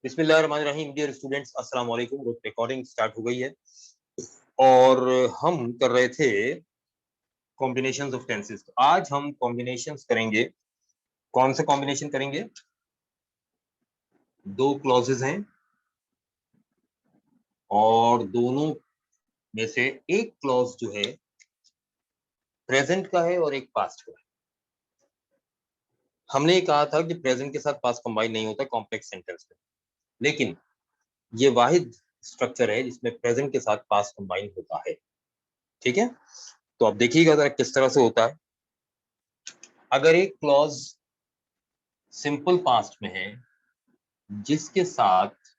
बिस्मिल्लाहिर्रहमानिर्रहीम। Dear students, अस्सलाम वालेकुम। रिकॉर्डिंग स्टार्ट हो गई है और हम कर रहे थे कॉम्बिनेशंस ऑफ टेंसेस। आज हम कॉम्बिनेशंस करेंगे। कौन से कॉम्बिनेशन करेंगे? दो क्लॉजेज हैं और दोनों में से एक क्लॉज जो है प्रेजेंट का है और एक पास्ट का है। हमने ये कहा था कि प्रेजेंट के साथ पास्ट कंबाइन नहीं होता कॉम्प्लेक्स सेंटेंस में, लेकिन ये वाहिद स्ट्रक्चर है जिसमें प्रेजेंट के साथ पास्ट कंबाइन होता है। ठीक है, तो अब देखिएगा जरा किस तरह से होता है। अगर एक क्लॉज सिंपल पास्ट में है जिसके साथ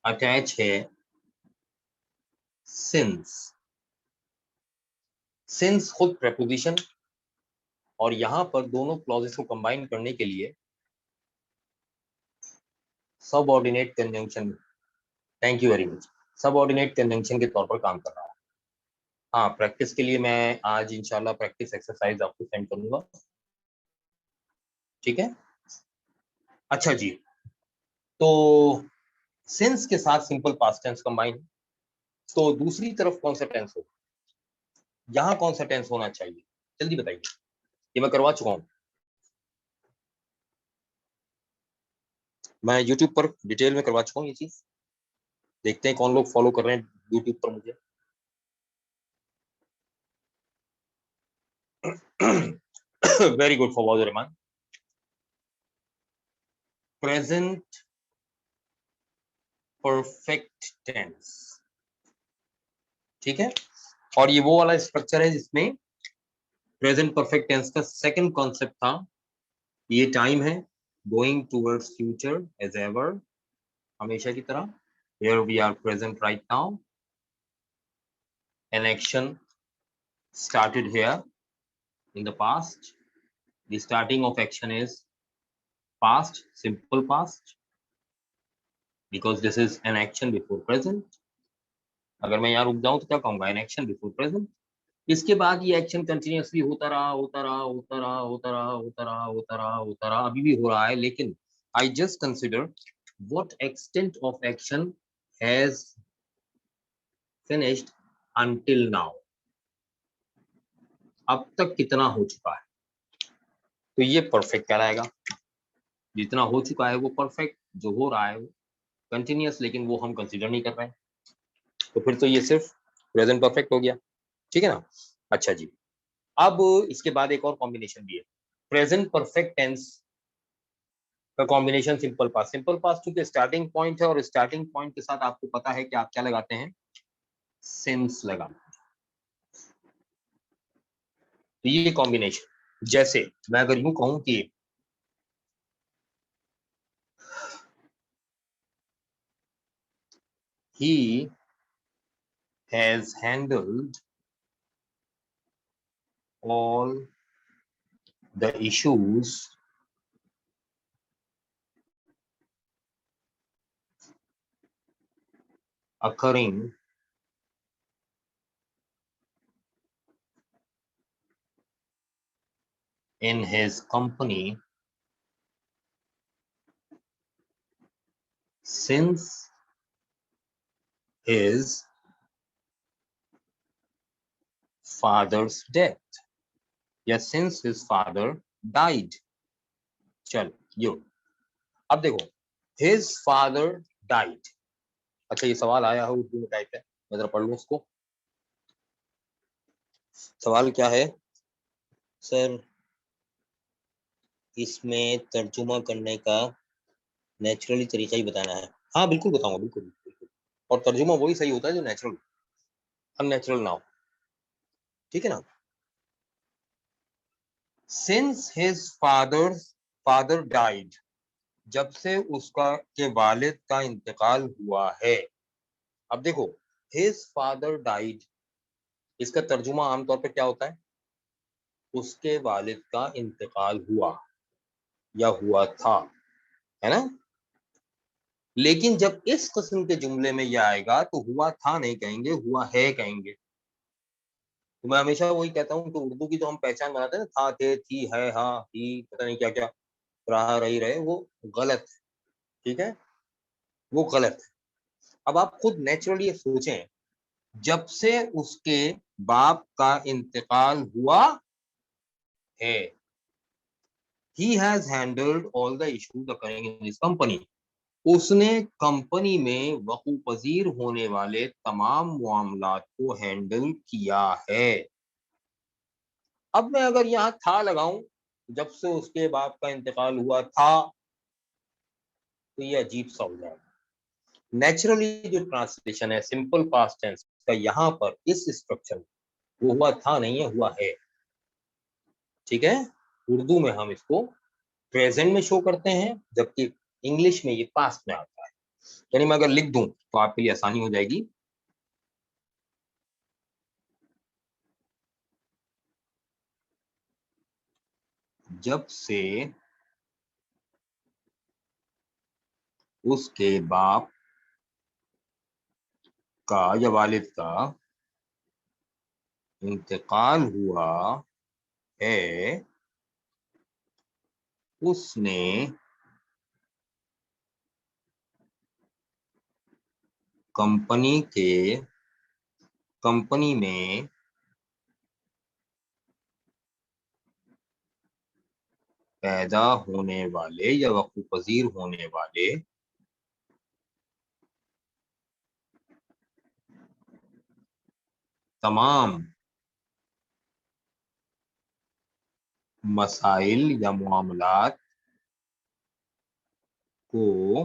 अटैच है सिंस। सिंस खुद प्रेपोजिशन, और यहां पर दोनों क्लॉजेस को कंबाइन करने के लिए subordinate conjunction, thank you very much, subordinate conjunction के तौर पर काम कर रहा है। हाँ, प्रैक्टिस के लिए मैं आज इंशाल्लाह प्रैक्टिस एक्सरसाइज आपको सेंड करूंगा। ठीक है, अच्छा जी। तो सिंस के साथ सिंपल पास्ट टेंस कंबाइन, तो दूसरी तरफ कौन सा टेंस हो, यहां कौन सा टेंस होना चाहिए? जल्दी बताइए। ये मैं करवा चुका हूं, मैं YouTube पर डिटेल में करवा चुका हूँ ये चीज। देखते हैं कौन लोग फॉलो कर रहे हैं YouTube पर मुझे। Very good for Rahman. Present perfect tense, ठीक है। और ये वो वाला स्ट्रक्चर है जिसमें प्रेजेंट परफेक्ट टेंस का सेकंड कॉन्सेप्ट था, ये टाइम है, going towards future as ever, हमेशा की तरह। Here we are present right now, an action started here in the past. The starting of action is past, simple past, because this is an action before present. अगर मैं यहाँ रुक जाऊं तो क्या कहूंगा? An action before present. इसके बाद ये एक्शन कंटिन्यूअसली होता रहा, होता रहा, होता रहा, होता रहा, होता रहा, होता रहा, होता रहा, अभी भी हो रहा है। लेकिन I just consider what extent of action has finished until now, अब तक कितना हो चुका है, तो ये परफेक्ट कहलाएगा। जितना हो चुका है वो परफेक्ट, जो हो रहा है वो कंटिन्यूअस, लेकिन वो हम कंसिडर नहीं कर रहे हैं, तो फिर तो ये सिर्फ प्रेजेंट परफेक्ट हो गया। ठीक है ना? अच्छा जी, अब इसके बाद एक और कॉम्बिनेशन भी है प्रेजेंट परफेक्ट टेंस का combination simple past. Simple past चूंकि स्टार्टिंग पॉइंट है और स्टार्टिंग पॉइंट के साथ आपको पता है कि आप क्या लगाते हैं, सिंस लगाते हैं। तो ये कॉम्बिनेशन, जैसे मैं अगर यूं कहूं कि he has handled all the issues occurring in his company since his father's death, या since his father died। चल यो, अब देखो, his father died। अच्छा, ये सवाल आया है उर्दू में, टाइप है, मैं जरा पढ़ लूं उसको। सवाल क्या है सर? इसमें तर्जुमा करने का नेचुरली तरीका ही बताना है। हाँ बिल्कुल बताऊंगा, बिल्कुल बिल्कुल। और तर्जुमा वही सही होता है जो नेचुरल, अननेचुरल ना हो। ठीक है ना? सिंस हिज फादर डाइड, जब से उसका के वालिद का इंतकाल हुआ है। अब देखो, हिज फादर डाइड, इसका तर्जुमा आमतौर पर क्या होता है? उसके वालिद का इंतकाल हुआ या हुआ था, है ना? लेकिन जब इस किस्म के जुमले में यह आएगा तो हुआ था नहीं कहेंगे, हुआ है कहेंगे। तो मैं हमेशा वही कहता हूँ कि उर्दू की जो हम पहचान बनाते हैं ना, था, थे, थी, है, हाँ, ही, पता नहीं क्या क्या, रहा, रही, रहे, वो गलत है। ठीक है, वो गलत है। अब आप खुद नेचुरली सोचें, जब से उसके बाप का इंतकाल हुआ है, he has handled all the issues occurring in his company, उसने कंपनी में वकू पजीर होने वाले तमाम मामलात को हैंडल किया है। अब मैं अगर यहाँ था लगाऊं, जब से उसके बाप का इंतकाल हुआ था, तो ये अजीब सा हो जाएगा। नेचुरली जो ट्रांसलेशन है सिंपल पास्ट टेंस का यहाँ पर इस स्ट्रक्चर में, वो हुआ था नहीं है, हुआ है। ठीक है, उर्दू में हम इसको प्रेजेंट में शो करते हैं, जबकि इंग्लिश में ये पास्ट में आता है। यानी मैं अगर लिख दूं तो आपके लिए आसानी हो जाएगी। जब से उसके बाप का या वालिद का इंतकाल हुआ है, उसने कंपनी में पैदा होने वाले या वक़्त पजीर होने वाले तमाम मसाइल या मामलात को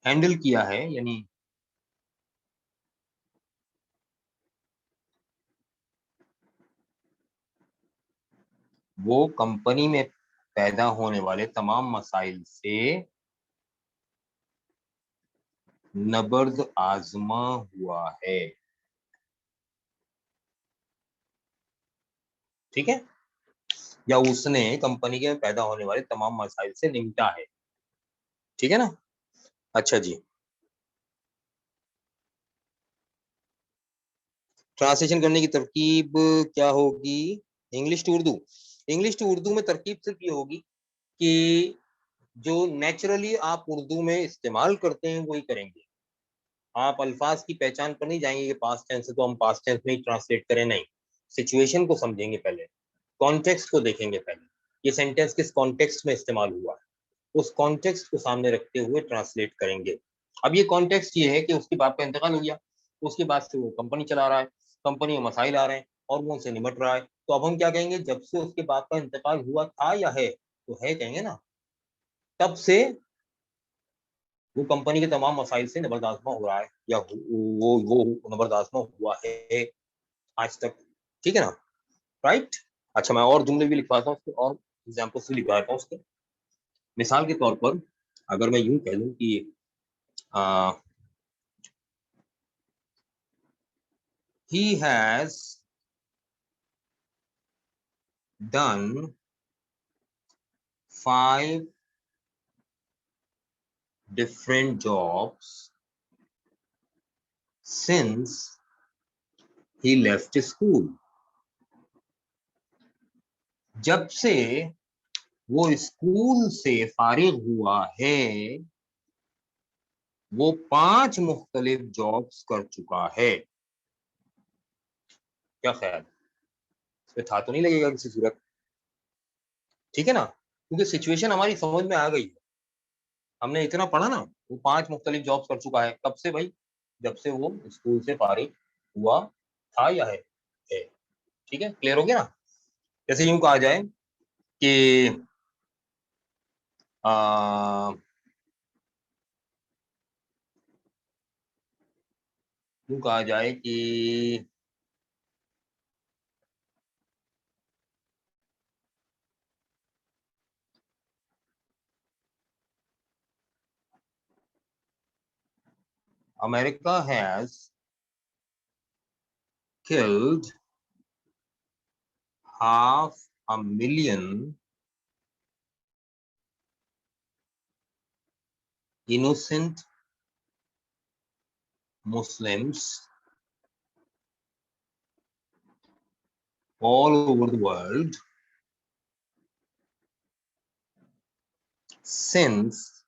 हैंडल किया है। यानी वो कंपनी में पैदा होने वाले तमाम मसाइल से नबर्द आजमा हुआ है। ठीक है, या उसने कंपनी के पैदा होने वाले तमाम मसाइल से निपटा है। ठीक है ना। अच्छा जी, ट्रांसलेशन करने की तरकीब क्या होगी? English to Urdu. English to Urdu में तरकीब सिर्फ ये होगी कि जो नेचुरली आप उर्दू में इस्तेमाल करते हैं वही करेंगे। आप अल्फाज की पहचान पर नहीं जाएंगे कि पास्ट टेंस है तो हम पास्ट टेंस में ही ट्रांसलेट करें, नहीं। सिचुएशन को समझेंगे पहले, कॉन्टेक्स्ट को देखेंगे पहले, ये सेंटेंस किस कॉन्टेक्स्ट में इस्तेमाल हुआ है, उस कॉन्टेक्स्ट को सामने रखते हुए ट्रांसलेट करेंगे। अब ये कॉन्टेक्स्ट ये है कि उसके बाप का इंतकाल हो गया, उसके बाद से वो कंपनी चला रहा है, कंपनी में मसाइल आ रहे हैं और वो उनसे निपट रहा है। तो अब हम क्या कहेंगे, जब से उसके बाप का इंतकाल हुआ था या है, तो है कहेंगे ना। तब से वो कंपनी के तमाम मसाइल से नबरदाश्त हो रहा है, या वो नबरदाश्त हुआ है आज तक। ठीक है ना, राइट। अच्छा, मैं और जुमले भी लिखवाता हूँ उसके, और एग्जाम्पल्स भी लिखवाता हूँ उसके। मिसाल के तौर पर अगर मैं यूं कह दूं कि he has done 5 different jobs since he left school. जब से वो स्कूल से फारिग हुआ है, वो 5 मुख्तलिफ जॉब्स कर चुका है। क्या ख्याल, इसमें था तो नहीं लगेगा किसी सूरत? ठीक है ना, क्योंकि सिचुएशन हमारी समझ में आ गई है। हमने इतना पढ़ा ना, वो 5 मुख्तलिफ जॉब्स कर चुका है, कब से भाई? जब से वो स्कूल से फारिग हुआ था या है। ठीक है, क्लियर हो गया ना। जैसे यूं कहा जाए कि यूं कहा जाए कि America has killed 500,000 innocent Muslims all over the world since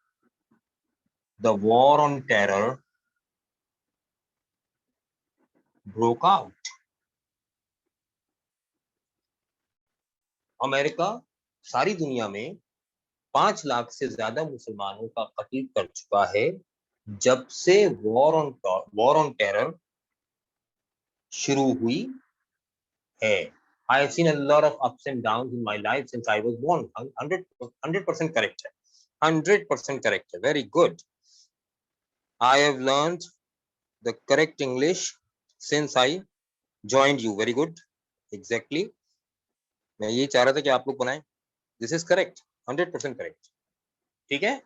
the war on terror broke out. America सारी दुनिया में 5 लाख से ज्यादा मुसलमानों का कत्ल कर चुका है जब से वॉर ऑन टेरर शुरू हुई है. I have seen a lot of ups and downs in my life since I was born. 100% correct है. 100% correct है. Very good. I have learned the correct English since I joined you. Very good. Exactly. मैं ये चाह रहा था कि आप लोग बनाएं. This is correct. 100% correct. ठीक है.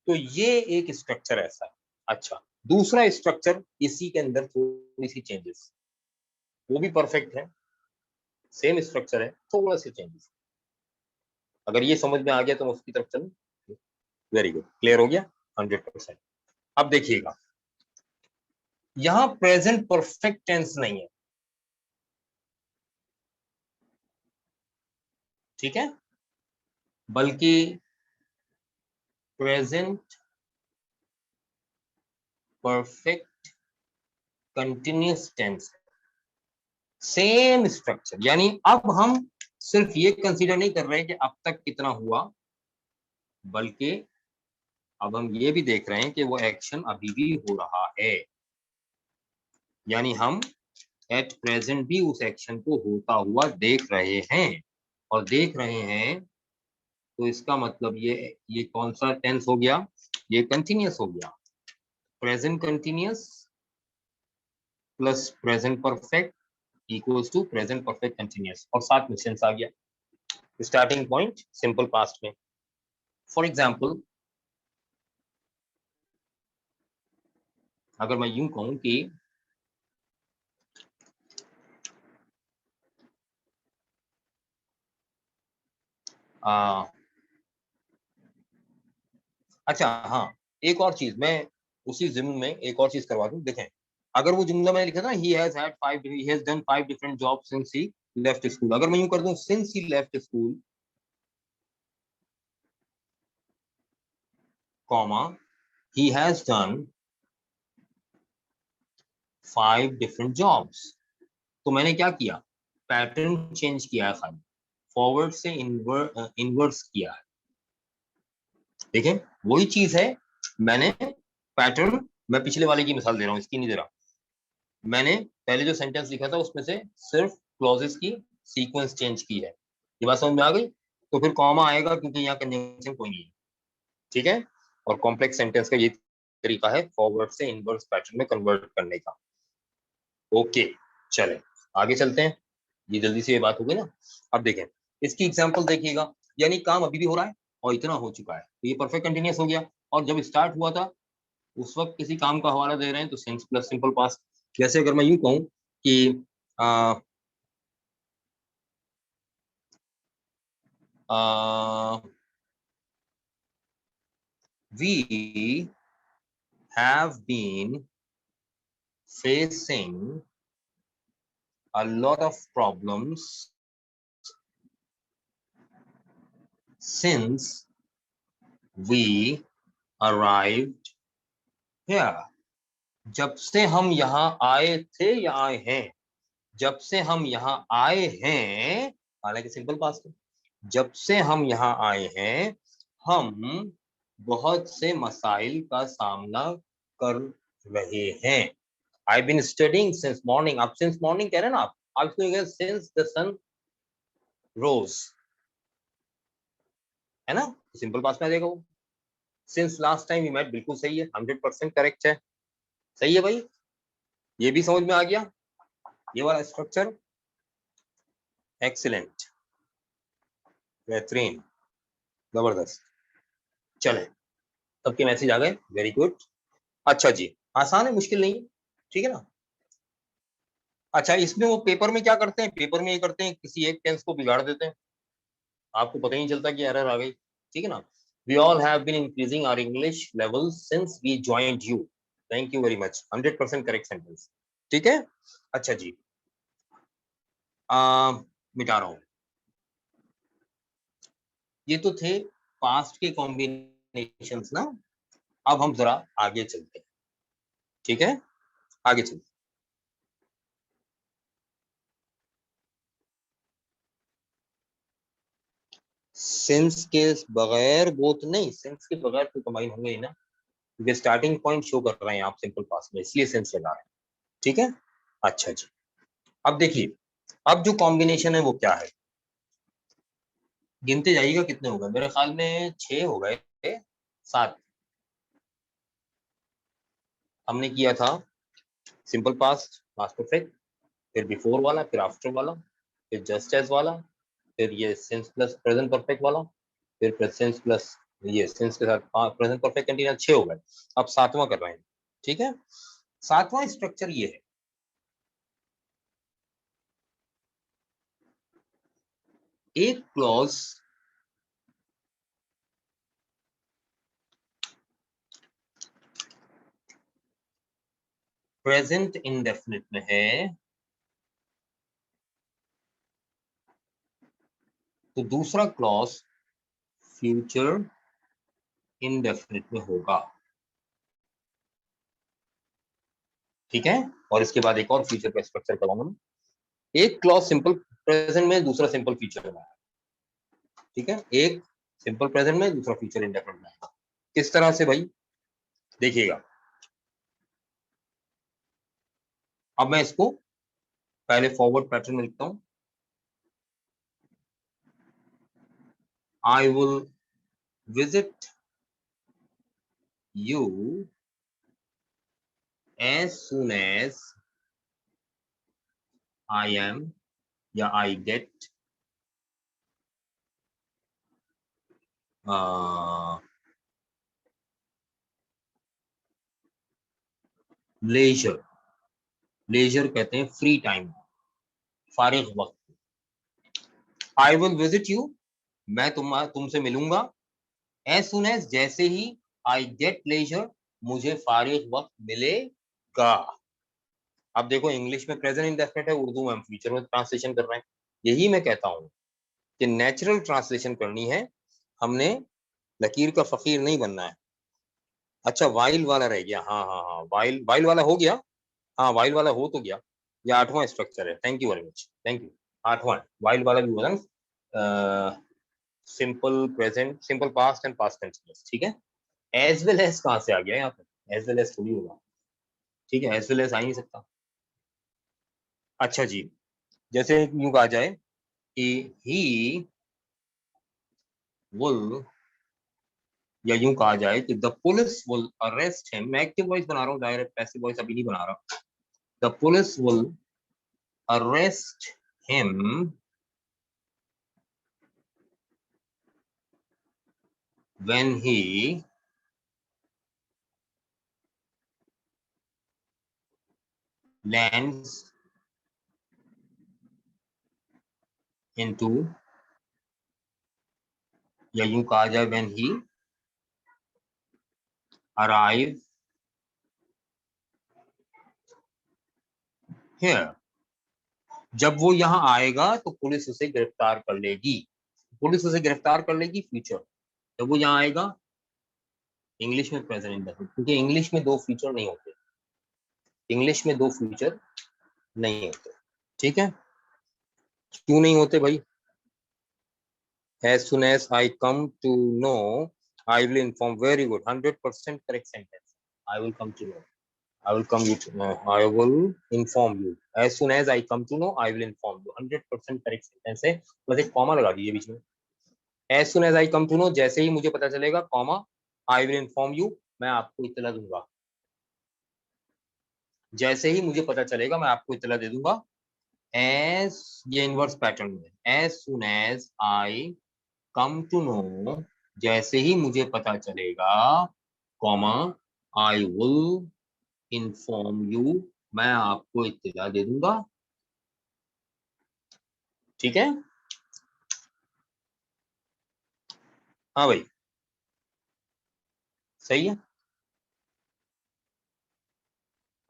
तो ये एक स्ट्रक्चर ऐसा है. अच्छा, दूसरा स्ट्रक्चर इसी के अंदर थोड़ी सी चेंजेस, वो भी परफेक्ट है, सेम स्ट्रक्चर है, थोड़ा सा चेंजेस. अगर ये समझ में आ गया तो मैं उसकी तरफ चलूं. वेरी गुड, क्लियर हो गया. 100%. अब देखिएगा, यहां प्रेजेंट परफेक्ट टेंस नहीं है. ठीक है, बल्कि present perfect continuous tense. Same structure, यानी अब हम सिर्फ ये कंसीडर नहीं कर रहे हैं कि अब तक कितना हुआ, बल्कि अब हम ये भी देख रहे हैं कि वो एक्शन अभी भी हो रहा है. यानी हम एट प्रेजेंट भी उस एक्शन को होता हुआ देख रहे हैं. और देख रहे हैं तो इसका मतलब ये कौन सा टेंस हो गया? ये कंटिन्यूअस हो गया. Present continuous plus present perfect equals to present perfect continuous, और साथ में सेंस आ गया. स्टार्टिंग पॉइंट सिंपल पास्ट में. फॉर एग्जाम्पल, अगर मैं यूं कहूं कि अच्छा हाँ, एक और चीज मैं उसी जिम्न में एक और चीज करवा दूं. देखें, अगर वो जुमला मैंने लिखा था he has done 5 different jobs since he left school, अगर मैं यूं कर दूं since he left school comma he has done 5 different jobs, तो मैंने क्या किया? पैटर्न चेंज किया है, खाली फॉरवर्ड से इनवर्स किया है. देखें, वही चीज है. मैंने पैटर्न, मैं पिछले वाले की मिसाल दे रहा हूं, इसकी नहीं दे रहा. मैंने पहले जो सेंटेंस लिखा था उसमें से सिर्फ क्लॉजेस की सीक्वेंस चेंज की है. ये बात समझ में आ गई? तो फिर कॉमा आएगा क्योंकि यहाँ कंजंक्शन कोई नहीं है. ठीक है, और कॉम्प्लेक्स सेंटेंस का ये तरीका है फॉरवर्ड से इनवर्स पैटर्न में कन्वर्ट करने का. ओके, चले आगे चलते हैं. ये जल्दी से ये बात हो गई ना. अब देखें, इसकी एग्जांपल देखिएगा. यानी काम अभी भी हो रहा है और इतना हो चुका है, तो ये परफेक्ट कंटिन्यूअस हो गया. और जब स्टार्ट हुआ था उस वक्त किसी काम का हवाला दे रहे हैं तो सेंस प्लस सिंपल पास्ट. जैसे अगर मैं यूं कहूं कि we have been facing a lot of problems since we arrived here. जब से हम यहाँ आए थे या आए हैं? जब से हम यहाँ आए हैं, हालांकि सिंपल पास्ट है. जब से हम यहाँ आए हैं, हम बहुत से मसाइल का सामना कर रहे हैं. I've been studying since morning. आप since morning कह रहे हैं ना, आप इसको since the sun rose, है ना? सिंपल पास्ट में आ जाएगा वो. Since last time we met, बिल्कुल सही है, 100% करेक्ट है. सही है भाई, ये भी समझ में आ गया, ये वाला स्ट्रक्चर. एक्सीलेंट, बेहतरीन, जबरदस्त. चले, सबके मैसेज आ गए. Very good. अच्छा जी, आसान है, मुश्किल नहीं. ठीक है ना. अच्छा, इसमें वो पेपर में क्या करते हैं? पेपर में ये करते हैं, किसी एक टेंस को बिगाड़ देते हैं, आपको पता ही नहीं चलता कि एरर आ गई. ठीक है ना. We all have been increasing our English levels since we joined you. Thank you very much. 100% correct sentence. ठीक है. अच्छा जी, मिटा रहा हूं. ये तो थे पास्ट के कॉम्बिनेशंस ना. अब हम जरा आगे चलते हैं, ठीक है, आगे चलते। सिंस के बगैर बोथ नहीं, सिंस के बगैर तो कंबाइन होंगे ही ना, क्योंकि स्टार्टिंग पॉइंट शो कर रहे हैं आप सिंपल पास्ट में, इसलिए सिंस लगा रहे हैं, ठीक है। अच्छा जी, अब देखिए, अब जो कॉम्बिनेशन है वो क्या है, गिनते जाइएगा कितने हो गए, मेरे ख्याल में 6 हो गए, 7 हमने किया था। सिंपल पास्ट, पास्ट परफेक्ट, फिर बिफोर वाला, फिर आफ्टर वाला, फिर जस्ट एज वाला, फिर ये सिंस प्लस प्रेजेंट परफेक्ट वाला, फिर सिंस प्लस ये सिंस के साथ प्रेजेंट परफेक्ट कंटीन्यूअस, 6 हो गए। अब 7वां कर रहे हैं, ठीक है। 7वां स्ट्रक्चर ये है, एक क्लॉज प्रेजेंट इंडेफिनिट में है, तो दूसरा क्लॉज फ्यूचर इंडेफिनिट में होगा, ठीक है। और इसके बाद एक और फ्यूचर का स्ट्रक्चर कराऊंगा मैं, एक क्लॉज सिंपल प्रेजेंट में, दूसरा सिंपल फ्यूचर में, ठीक है। एक सिंपल प्रेजेंट में, दूसरा फ्यूचर इंडेफिनिट में। किस तरह से भाई, देखिएगा, अब मैं इसको पहले फॉरवर्ड पैटर्न में लिखता हूं, I will visit you as soon as I am या आई गेट लेजर, लेजर कहते हैं फ्री टाइम, फारिग वक्त। आई विल विजिट यू, मैं तुमसे मिलूंगा, एज सुन एज जैसे ही, आई गेट लेजर मुझे फारिग वक्त मिलेगा। अब देखो, इंग्लिश में प्रेजेंट इंडेफिनिट है, उर्दू में हम फ्यूचर में ट्रांसलेशन कर रहे हैं। यही मैं कहता हूं कि नेचुरल ट्रांसलेशन करनी है, हमने लकीर का फकीर नहीं बनना है। अच्छा, वाइल वाला रह गया, हाँ हाँ हाँ, वाइल, वाइल वाला हो गया, हाँ वाइल वाला हो तो गया, ये 8वां स्ट्रक्चर है, thank you very much, thank you. 8वां वाइल वाला भी होगा, simple present, simple past and past continuous, ठीक है। एज वेल एज कहां से आ गया यहाँ पे, एज वेल एज थोड़ी होगा, ठीक है, एज वेल एज आ ही नहीं सकता। अच्छा जी, जैसे यूं कहा जाए कि ही विल, या यूं कहा जाए कि the police will arrest him, मैं एक्टिव वॉइस बना रहा हूँ, डायरेक्ट पैसिव वॉइस अभी नहीं बना रहा। The police will arrest him when he lands into, या यूं कहा जाए when he arrive here, जब वो यहाँ आएगा तो पुलिस उसे गिरफ्तार कर लेगी, पुलिस उसे गिरफ्तार कर लेगी फ्यूचर, जब वो यहाँ आएगा। इंग्लिश में प्रेजेंट इंडेफिनिट, क्योंकि इंग्लिश में दो फ्यूचर नहीं होते, इंग्लिश में दो फ्यूचर नहीं होते, ठीक है। क्यों नहीं होते भाई, as soon as I come to know I will inform, very good, 100% correct sentence, I will come to know, I will come you to know, I will inform you, as soon as I come to know I will inform you, 100% correct sentence है, बस एक comma लगा दीजिए बीच में, as soon as I come to know जैसे ही मुझे पता चलेगा, comma, I will inform you मैं आपको इत्तला दूंगा, जैसे ही मुझे पता चलेगा मैं आपको इत्तला दे दूंगा। as, ये इनवर्स पैटर्न में, as soon as I come to know जैसे ही मुझे पता चलेगा, comma, I will inform you मैं आपको इत्तला दे दूंगा, ठीक है। हाँ भाई, सही है।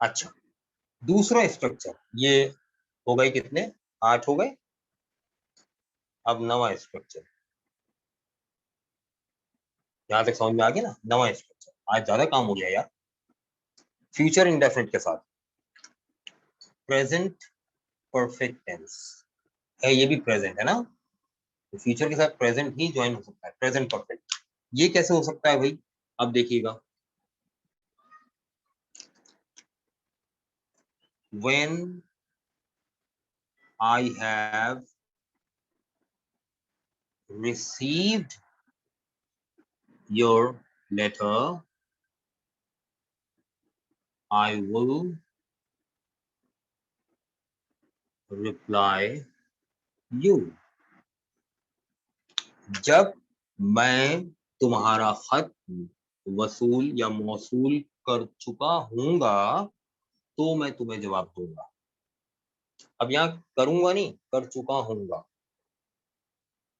अच्छा, दूसरा स्ट्रक्चर, ये हो गए कितने, 8 हो गए। अब नवा स्ट्रक्चर, यहां तक समझ में आ गया ना, नवा स्ट्रक्चर, आज ज्यादा काम हो गया यार। फ्यूचर इंडेफिनिट के साथ प्रेजेंट परफेक्ट टेंस है, ये भी प्रेजेंट है ना, तो फ्यूचर के साथ प्रेजेंट ही ज्वाइन हो सकता है, प्रेजेंट परफेक्ट। ये कैसे हो सकता है भाई, अब देखिएगा, when I have received your letter, I will reply you. जब मैं तुम्हारा खत वसूल या मौसूल कर चुका हूँगा तो मैं तुम्हें जवाब दूंगा। अब यहाँ करूंगा नहीं, कर चुका हूँगा,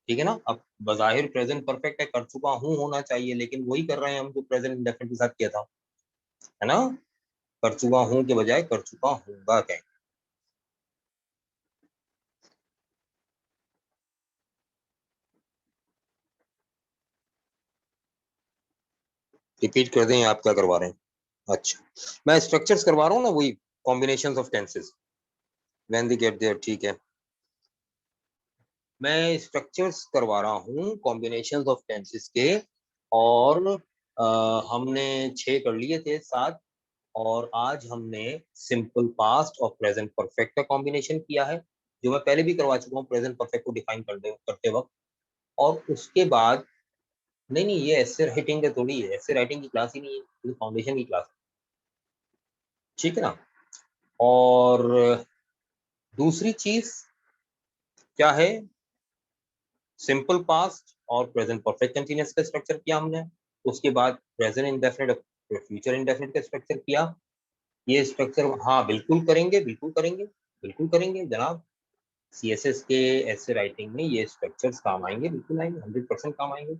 ठीक है ना। अब बजाहिर प्रेजेंट परफेक्ट है, कर चुका हूँ होना चाहिए, लेकिन वही कर रहे हैं हम जो प्रेजेंट इंडेफिनिट के साथ किया था, है ना। कर चुका हूँ के बजाय कर चुका हूँगा कहें। रिपीट कर दें, आप क्या करवा रहे हैं? अच्छा, मैं स्ट्रक्चर्स करवा रहा हूँ ना, वही combinations of tenses when they get there, ठीक है। मैं स्ट्रक्चर्स करवा रहा हूँ कॉम्बिनेशंस ऑफ टेंसेस के, और हमने 6 कर लिए थे, 7, और आज हमने सिंपल पास्ट और प्रेजेंट परफेक्ट का कॉम्बिनेशन किया है, जो मैं पहले भी करवा चुका हूँ प्रेजेंट परफेक्ट को डिफाइन करते वक्त। और उसके बाद नहीं नहीं, ये ऐसे राइटिंग का थोड़ी है, ऐसे राइटिंग की क्लास ही नहीं है, ये फाउंडेशन की क्लास है, ठीक है ना। और दूसरी चीज क्या है, सिंपल पास्ट और प्रेजेंट परफेक्ट कंटीन्यूअस का स्ट्रक्चर किया हमने। उसके बाद प्रेजेंट इंडेफिनिट और फ्यूचर इंडेफिनिट का स्ट्रक्चर किया। ये स्ट्रक्चर हाँ बिल्कुल करेंगे, बिल्कुल करेंगे, बिल्कुल करेंगे जनाब। सीएसएस के ऐसे राइटिंग में ये स्ट्रक्चर्स काम आएंगे, बिल्कुल आएंगे, 100% काम आएंगे।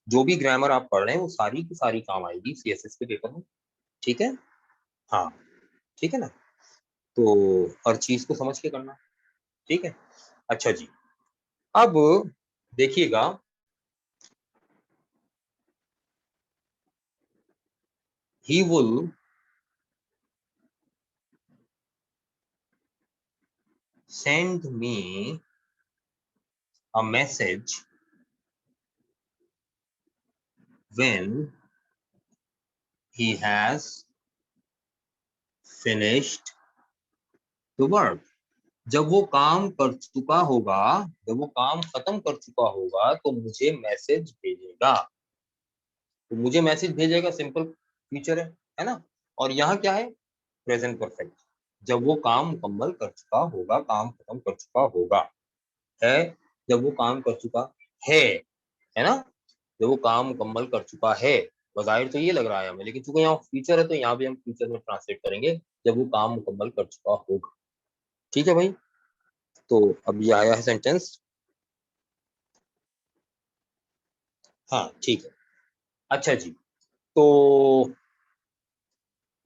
जो भी ग्रामर आप पढ़ रहे हैं वो सारी की सारी काम आएगी सीएसएस के पेपर में, ठीक है। हाँ, ठीक है ना, तो हर चीज को समझ के करना, ठीक है। अच्छा जी, अब देखिएगा, he will send me a message when he has finished the work. जब वो काम कर चुका होगा, जब वो काम खत्म कर चुका होगा तो मुझे मैसेज भेजेगा, तो मुझे मैसेज भेजेगा सिंपल फ्यूचर है ना। और यहाँ क्या है, प्रेजेंट परफेक्ट, जब वो काम मुकम्मल कर चुका होगा, काम खत्म कर चुका होगा, है जब वो काम कर चुका है ना, जब वो काम मुकम्मल कर चुका है। बज़ाहिर तो ये लग रहा है हमें, लेकिन चूंकि यहाँ फ्यूचर है तो यहाँ भी हम फ्यूचर में ट्रांसलेट करेंगे, जब वो काम मुकम्मल कर चुका होगा, ठीक है भाई। तो अब ये आया है सेंटेंस, हाँ ठीक है। अच्छा जी, तो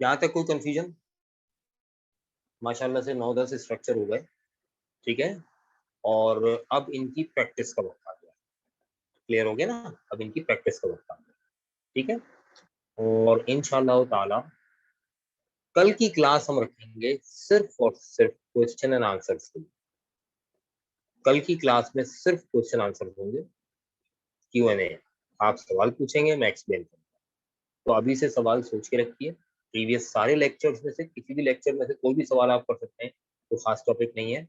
यहाँ तक कोई कंफ्यूजन? माशाल्लाह से 9-10 स्ट्रक्चर हो गए, ठीक है। और अब इनकी प्रैक्टिस का वक्त आ गया, क्लियर हो गया ना, अब इनकी प्रैक्टिस का वक्त आ गया, ठीक है। और इंशाल्लाह ताला कल की क्लास हम रखेंगे सिर्फ और सिर्फ क्वेश्चन एंड आंसर्स के लिए। कल की क्लास में सिर्फ क्वेश्चन आंसर होंगे, Q&A, आप सवाल पूछेंगे, मैं एक्सप्लेन करूंगा। तो अभी से सवाल सोच के रखिए, प्रीवियस सारे लेक्चर्स में से किसी भी लेक्चर में से कोई भी सवाल आप कर सकते हैं, तो खास टॉपिक नहीं है।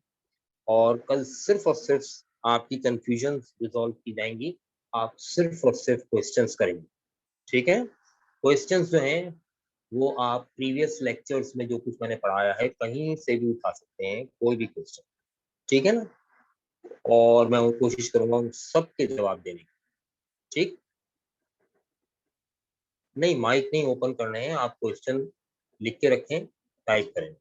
और कल सिर्फ और सिर्फ आपकी कंफ्यूजन रिजॉल्व की जाएंगी, आप सिर्फ और सिर्फ क्वेश्चंस करेंगे, ठीक है। क्वेश्चंस जो हैं वो आप प्रीवियस लेक्चर्स में जो कुछ मैंने पढ़ाया है कहीं से भी उठा सकते हैं, कोई भी क्वेश्चन, ठीक है ना। और मैं कोशिश करूंगा उन सबके जवाब देने की, ठीक। नहीं, माइक नहीं ओपन करने हैं, आप क्वेश्चन लिख के रखें, टाइप करें।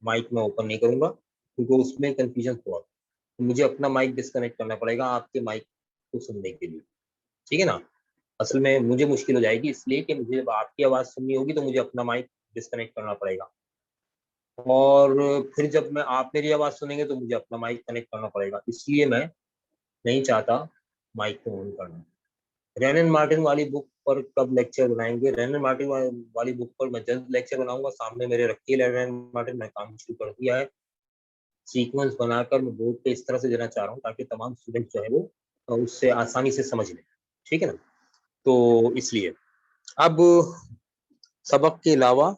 माइक मैं ओपन नहीं करूंगा क्योंकि उसमें कंफ्यूजन हुआ, तो मुझे अपना माइक डिस्कनेक्ट करना पड़ेगा आपके माइक को सुनने के लिए, ठीक है ना। असल में मुझे मुश्किल हो जाएगी, इसलिए कि मुझे जब आपकी आवाज़ सुननी होगी तो मुझे अपना माइक डिस्कनेक्ट करना पड़ेगा, और फिर जब मैं आप मेरी आवाज़ सुनेंगे तो मुझे अपना माइक कनेक्ट करना पड़ेगा, इसलिए मैं नहीं चाहता माइक को ऑन करना। रेन एंड मार्टिन वाली बुक पर कब लेक्चर बनाएंगे? रेनन मार्टिन वाली बुक पर मैं जल्द लेक्चर बनाऊंगा। सामने मेरे रखी है रेनन मार्टिन, मैं काम शुरू कर दिया है। सीक्वेंस बनाकर मैं बोर्ड पे इस तरह से देना चाह रहा हूँ ताकि तमाम स्टूडेंट जो है वो उससे आसानी से समझ लें, ठीक है ना। तो इसलिए अब सबक के अलावा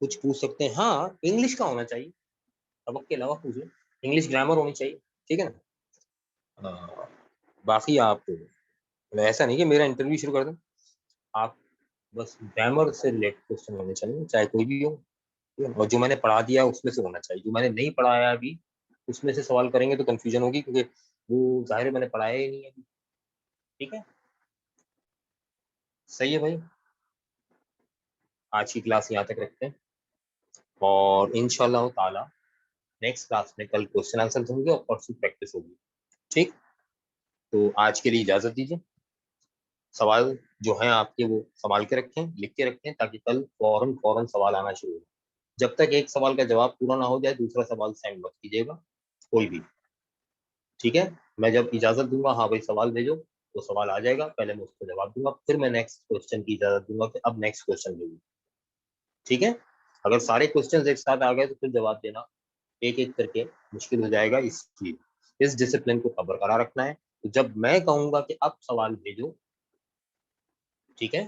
कुछ पूछ सकते हैं। हाँ, इंग्लिश का होना चाहिए, सबक के अलावा पूछ लो, इंग्लिश ग्रामर होनी चाहिए, ठीक है ना। बाकी आप ऐसा नहीं कि मेरा इंटरव्यू शुरू कर दें, आप बस ग्रामर से रिलेटेड क्वेश्चन होने चाहिए, चाहे कोई भी हो, और जो मैंने पढ़ा दिया उसमें से होना चाहिए। जो मैंने नहीं पढ़ाया अभी उसमें से सवाल करेंगे तो कंफ्यूजन होगी, क्योंकि वो जाहिर है मैंने पढ़ाया ही नहीं अभी, ठीक है। सही है भाई, आज की क्लास यहाँ तक रखते हैं और इंशाल्लाह ताला नेक्स्ट क्लास में कल क्वेश्चन आंसर होंगे और परसों प्रैक्टिस होगी, ठीक। तो आज के लिए इजाजत दीजिए। सवाल जो हैं आपके वो संभाल के रखें, लिख के रखें, ताकि कल फौरन फौरन सवाल आना शुरू हो। जब तक एक सवाल का जवाब पूरा ना हो जाए दूसरा सवाल सेंड मत कीजिएगा कोई भी, ठीक है। मैं जब इजाजत दूंगा, हाँ भाई सवाल भेजो, तो सवाल आ जाएगा, पहले मैं उसको जवाब दूंगा, फिर मैं नेक्स्ट क्वेश्चन की इजाजत दूंगा कि अब नेक्स्ट क्वेश्चन भेजो, ठीक है। अगर सारे क्वेश्चन एक साथ आ गए तो फिर जवाब देना एक एक करके मुश्किल हो जाएगा, इसलिए इस डिसिप्लिन को बरकरार रखना है। तो जब मैं कहूंगा कि अब सवाल भेजो, ठीक है,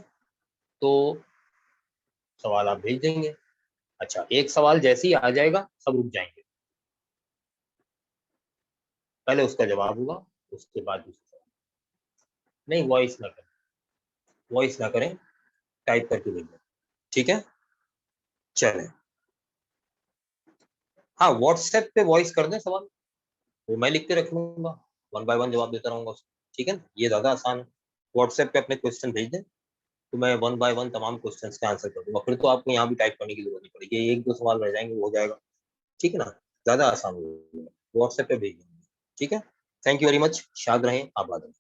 तो सवाल आप भेज देंगे। अच्छा, एक सवाल जैसे ही आ जाएगा सब रुक जाएंगे, पहले उसका जवाब होगा, उसके बाद दूसरा सवाल। नहीं, वॉइस ना करें, टाइप करके भेजें, ठीक है। चलें, हाँ व्हाट्सएप पे वॉइस कर दें सवाल, वो मैं लिख के रख लूंगा, वन बाय वन जवाब देता रहूंगा उसको, ठीक है ना, ये ज्यादा आसान है। व्हाट्सएप पे अपने क्वेश्चन भेज दें, तो मैं वन बाय वन तमाम क्वेश्चंस का आंसर कर दूंगा, फिर तो आपको यहाँ भी टाइप करने की जरूरत नहीं पड़ेगी, एक दो सवाल रह जाएंगे वो हो जाएगा, ठीक है ना, ज्यादा आसान होगा। व्हाट्सएप पे भेज देंगे, ठीक है। थैंक यू वेरी मच, शाद रहें, आबाद रहें।